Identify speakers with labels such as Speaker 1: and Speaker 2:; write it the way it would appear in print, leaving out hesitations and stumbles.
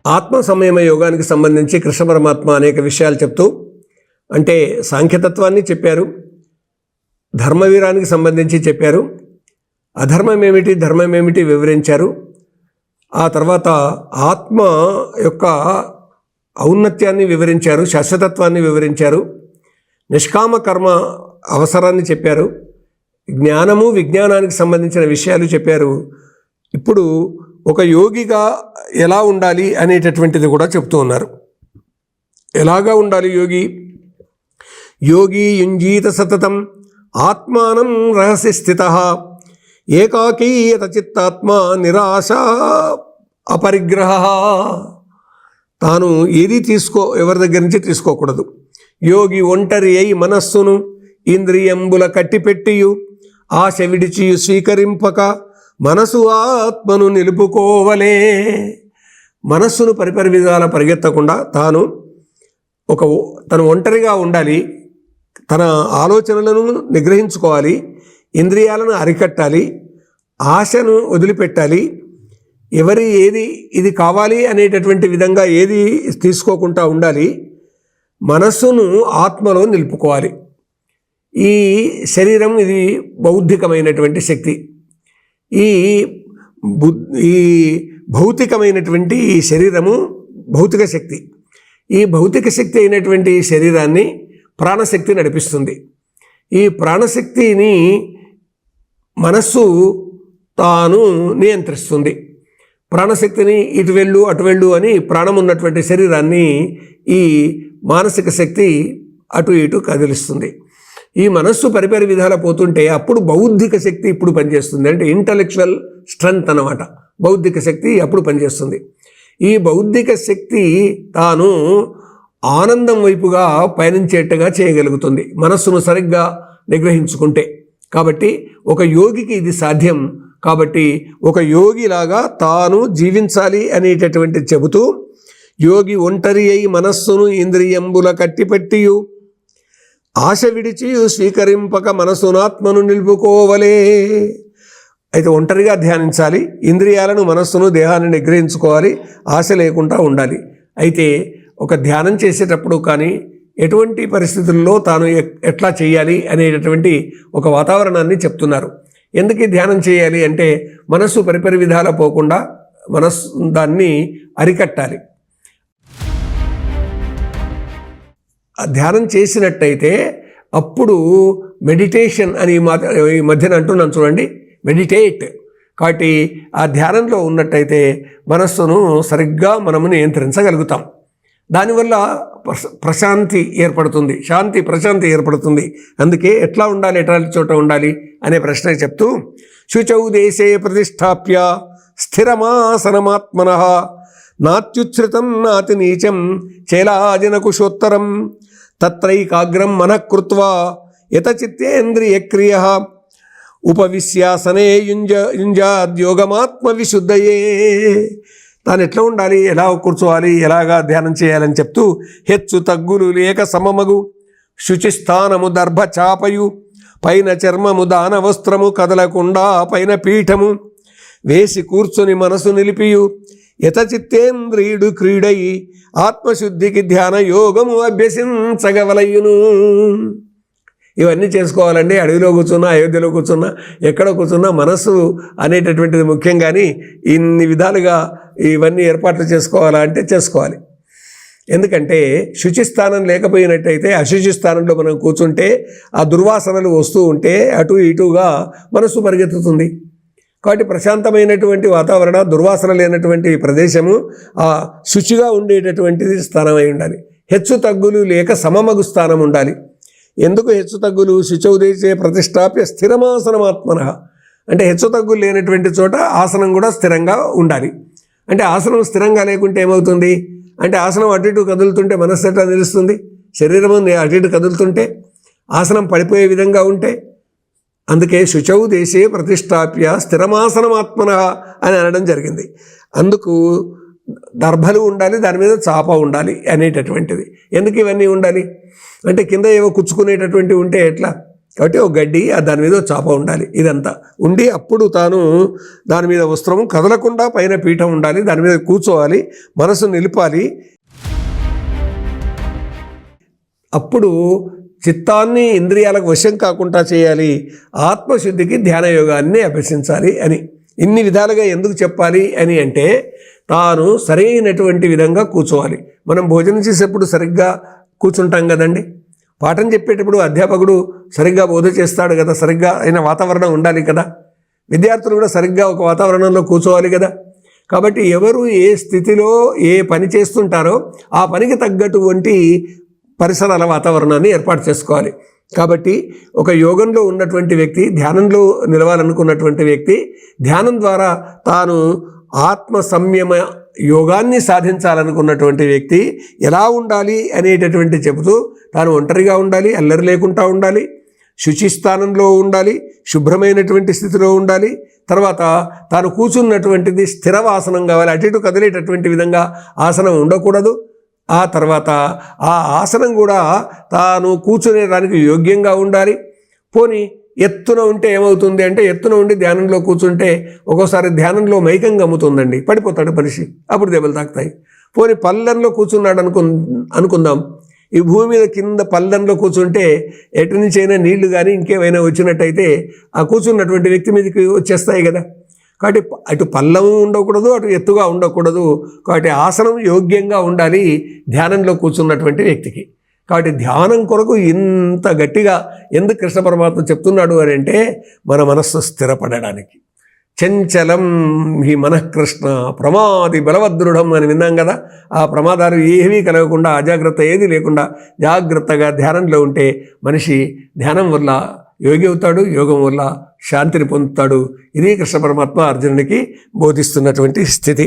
Speaker 1: ఆత్మ సంయమ యోగానికి సంబంధించి కృష్ణ పరమాత్మ అనేక విషయాలు చెప్తూ, అంటే సాంఖ్యతత్వాన్ని చెప్పారు, ధర్మవీరానికి సంబంధించి చెప్పారు, అధర్మం ఏమిటి ధర్మం ఏమిటి వివరించారు. ఆ తర్వాత ఆత్మ యొక్క ఔన్నత్యాన్ని వివరించారు, శాశ్వతత్వాన్ని వివరించారు, నిష్కామ కర్మ అవసరాన్ని చెప్పారు, జ్ఞానము విజ్ఞానానికి సంబంధించిన విషయాలు చెప్పారు. ఇప్పుడు ఒక యోగిగా ఎలా ఉండాలి అనేటటువంటిది కూడా చెప్తూ ఉన్నారు. ఎలాగా ఉండాలి యోగి? యోగి యుంజీత సతతం ఆత్మానం రహస్య స్థితః ఏకాకీయత చిత్తాత్మ నిరాశ అపరిగ్రహ. తాను ఏది ఎవరి దగ్గర నుంచి తీసుకోకూడదు. యోగి ఒంటరి అయి మనస్సును ఇంద్రియంబుల కట్టిపెట్టియు ఆశ విడిచియు స్వీకరింపక మనసు ఆత్మను నిలుపుకోవలే. మనస్సును పరిపరి విధాల పరిగెత్తకుండా తను ఒంటరిగా ఉండాలి, తన ఆలోచనలను నిగ్రహించుకోవాలి, ఇంద్రియాలను అరికట్టాలి, ఆశను వదిలిపెట్టాలి, ఇది కావాలి అనేటటువంటి విధంగా ఏది తీసుకోకుండా ఉండాలి, మనస్సును ఆత్మలో నిలుపుకోవాలి. ఈ శరీరం ఇది బౌద్ధికమైనటువంటి శక్తి. ఈ భౌతికమైనటువంటి ఈ శరీరము భౌతిక శక్తి. ఈ భౌతిక శక్తి అయినటువంటి శరీరాన్ని ప్రాణశక్తి నడిపిస్తుంది. ఈ ప్రాణశక్తిని మనస్సు తాను నియంత్రిస్తుంది. ప్రాణశక్తిని ఇటు వెళ్ళు అటు వెళ్ళు అని ప్రాణం ఉన్నటువంటి శరీరాన్ని ఈ మానసిక శక్తి అటు ఇటు కదిలిస్తుంది. ఈ మనస్సు పరిపరి విధాల పోతుంటే అప్పుడు బౌద్ధిక శక్తి ఇప్పుడు పనిచేస్తుంది. అంటే ఇంటలెక్చువల్ స్ట్రెంగ్త్ అన్నమాట. బౌద్ధిక శక్తి అప్పుడు పనిచేస్తుంది. ఈ బౌద్ధిక శక్తి తాను ఆనందం వైపుగా పయనించేట్టుగా చేయగలుగుతుంది మనస్సును సరిగ్గా నిగ్రహించుకుంటే. కాబట్టి ఒక యోగికి ఇది సాధ్యం. కాబట్టి ఒక యోగిలాగా తాను జీవించాలి అనేటటువంటి చెబుతూ, యోగి ఒంటరి అయి మనస్సును ఇంద్రియంబుల కట్టిపెట్టియు ఆశ విడిచి స్వీకరింపక మనసునాత్మను నిలుపుకోవలే. అయితే ఒంటరిగా ధ్యానించాలి, ఇంద్రియాలను మనస్సును దేహాన్ని నిగ్రహించుకోవాలి, ఆశ లేకుండా ఉండాలి. అయితే ఒక ధ్యానం చేసేటప్పుడు కానీ ఎటువంటి పరిస్థితుల్లో తాను ఎట్లా చేయాలి అనేటటువంటి ఒక వాతావరణాన్ని చెప్తున్నారు. ఎందుకు ధ్యానం చేయాలి అంటే మనస్సు పరిపరి విధాల పోకుండా దాన్ని అరికట్టాలి. ధ్యానం చేసినట్టయితే అప్పుడు మెడిటేషన్ అని ఈ మధ్యన అంటున్నాను చూడండి, మెడిటేట్. కాబట్టి ఆ ధ్యానంలో ఉన్నట్టయితే మనస్సును సరిగ్గా మనము నియంత్రించగలుగుతాం. దానివల్ల ప్రశాంతి ఏర్పడుతుంది, ప్రశాంతి ఏర్పడుతుంది. అందుకే ఎట్లా ఉండాలి, ఎట్లాంటి చోట ఉండాలి అనే ప్రశ్న చెప్తూ, శుచౌ దేశే ప్రతిష్టాప్య స్థిరమాసనమాత్మనః నాత్యుచ్ఛ్రితం నాతి నీచం చైలాజనకుశోత్తరం తత్రైకాగ్రం మనః కృత్వా యతచిత్తేంద్రియక్రియః ఉపవిశ్యాసనే యుంజాద్యోగమాత్మ విశుద్ధయే. తాను ఎట్లా ఉండాలి, ఎలా కూర్చోవాలి, ఎలాగా ధ్యానం చేయాలని చెప్తూ, హెచ్చు తగ్గులు లేక సమమగు శుచిస్థానము దర్భ చాపయు పైన చర్మము దాన వస్త్రము కదలకుండా పైన పీఠము వేసి కూర్చొని మనసు నిలిపియు యతచిత్తేంద్రియుడు క్రీడై ఆత్మశుద్ధికి ధ్యాన యోగము అభ్యసించగవలయును. ఇవన్నీ చేసుకోవాలండి. అడవిలో కూర్చున్నా, అయోధ్యలో కూర్చున్నా, ఎక్కడ కూర్చున్నా మనస్సు అనేటటువంటిది ముఖ్యం. కానీ ఇన్ని విధాలుగా ఇవన్నీ ఏర్పాట్లు చేసుకోవాలా అంటే చేసుకోవాలి. ఎందుకంటే శుచిస్థానం లేకపోయినట్టయితే అశుచి స్థానంలో మనం కూర్చుంటే ఆ దుర్వాసనలు వస్తూ ఉంటే అటు ఇటుగా మనస్సు పరిగెత్తుతుంది. కాబట్టి ప్రశాంతమైనటువంటి వాతావరణ, దుర్వాసన లేనటువంటి ప్రదేశము ఆ శుచిగా ఉండేటటువంటిది స్థానమై ఉండాలి. హెచ్చు తగ్గులు లేక సమమగు స్థానం ఉండాలి. ఎందుకు హెచ్చు తగ్గులు? శుచౌదేశే ప్రతిష్టాప్య స్థిరమాసనమాత్మనః. అంటే హెచ్చు తగ్గులు లేనటువంటి చోట ఆసనం కూడా స్థిరంగా ఉండాలి. అంటే ఆసనం స్థిరంగా లేకుంటే ఏమవుతుంది అంటే ఆసనం అటు ఇటు కదులుతుంటే మనస్సు ఎట్లా నిలుస్తుంది? శరీరం అటు ఇటు కదులుతుంటే, ఆసనం పడిపోయే విధంగా ఉంటే. అందుకే శుచౌ దేశే ప్రతిష్టాప్య స్థిరమాసనమాత్మనః అని అనడం జరిగింది. అందుకు దర్భలు ఉండాలి, దాని మీద చాప ఉండాలి అనేటటువంటిది. ఎందుకు ఇవన్నీ ఉండాలి అంటే కింద ఏవో కుచ్చుకునేటటువంటివి ఉంటే ఎట్లా? కాబట్టి ఒక గడ్డి దాని మీద చాప ఉండాలి, ఇదంతా ఉండి అప్పుడు తాను దాని మీద వస్త్రము కదలకుండా పైన పీఠం ఉండాలి, దాని మీద కూర్చోవాలి, మనసు నిలిపాలి. అప్పుడు చిత్తాన్ని ఇంద్రియాలకు వశం కాకుండా చేయాలి, ఆత్మశుద్ధికి ధ్యాన యోగాన్ని అభ్యసించాలి అని. ఇన్ని విధాలుగా ఎందుకు చెప్పాలి అని అంటే తాను సరైనటువంటి విధంగా కూర్చోవాలి. మనం భోజనం చేసేప్పుడు సరిగ్గా కూర్చుంటాం కదండి, పాఠం చెప్పేటప్పుడు అధ్యాపకుడు సరిగ్గా బోధ చేస్తాడు కదా, సరిగ్గా అయిన వాతావరణం ఉండాలి కదా, విద్యార్థులు కూడా సరిగ్గా ఒక వాతావరణంలో కూర్చోవాలి కదా. కాబట్టి ఎవరు ఏ స్థితిలో ఏ పని చేస్తుంటారో ఆ పనికి తగ్గటువంటి పరిసరాల వాతావరణాన్ని ఏర్పాటు చేసుకోవాలి. కాబట్టి ఒక యోగంలో ఉన్నటువంటి వ్యక్తి, ధ్యానంలో నిలవాలనుకున్నటువంటి వ్యక్తి ధ్యానం ద్వారా తాను ఆత్మ సంయమ యోగాన్ని సాధించాలనుకున్నటువంటి వ్యక్తి ఎలా ఉండాలి అనేటటువంటి చెబుతూ తాను ఒంటరిగా ఉండాలి, అల్లరి లేకుండా ఉండాలి, శుచిస్థానంలో ఉండాలి, శుభ్రమైనటువంటి స్థితిలో ఉండాలి. తర్వాత తాను కూర్చున్నటువంటిది స్థిరవాసనం కావాలి, అటు ఇటు కదిలేటటువంటి విధంగా ఆసనం ఉండకూడదు. ఆ తర్వాత ఆ ఆసనం కూడా తాను కూర్చునేదానికి యోగ్యంగా ఉండాలి. పోనీ ఎత్తున ఉంటే ఏమవుతుంది అంటే, ఎత్తున ఉండి ధ్యానంలో కూర్చుంటే ఒక్కోసారి ధ్యానంలో మైకం గమ్ముతుందండి, పడిపోతాడు మనిషి, అప్పుడు దెబ్బలు తాకుతాయి. పోనీ పల్లెంలో కూర్చున్నాడు అనుకుందాం, ఈ భూమి మీద కింద పల్లెంలో కూర్చుంటే ఎటు నుంచి అయినా నీళ్లు కానీ ఇంకేమైనా వచ్చినట్టయితే ఆ కూర్చున్నటువంటి వ్యక్తి మీదకి వచ్చేస్తాయి కదా. కాబట్టి అటు పల్లం ఉండకూడదు, అటు ఎత్తుగా ఉండకూడదు. కాబట్టి ఆసనం యోగ్యంగా ఉండాలి ధ్యానంలో కూర్చున్నటువంటి వ్యక్తికి. కాబట్టి ధ్యానం కొరకు ఇంత గట్టిగా ఎందుకు కృష్ణ పరమాత్మ చెప్తున్నాడు అని అంటే మన మనస్సు స్థిరపడడానికి. చంచలం హి మనఃకృష్ణ ప్రమాది బలవదృఢం అని విన్నాం కదా. ఆ ప్రమాదాలు ఏమీ కలగకుండా, అజాగ్రత్త ఏది లేకుండా జాగ్రత్తగా ధ్యానంలో ఉంటే మనిషి ధ్యానం వల్ల యోగి అవుతాడు, యోగం వల్ల శాంతిని పొందుతాడు. ఇది కృష్ణ పరమాత్మ అర్జునుడికి బోధిస్తున్నటువంటి స్థితి.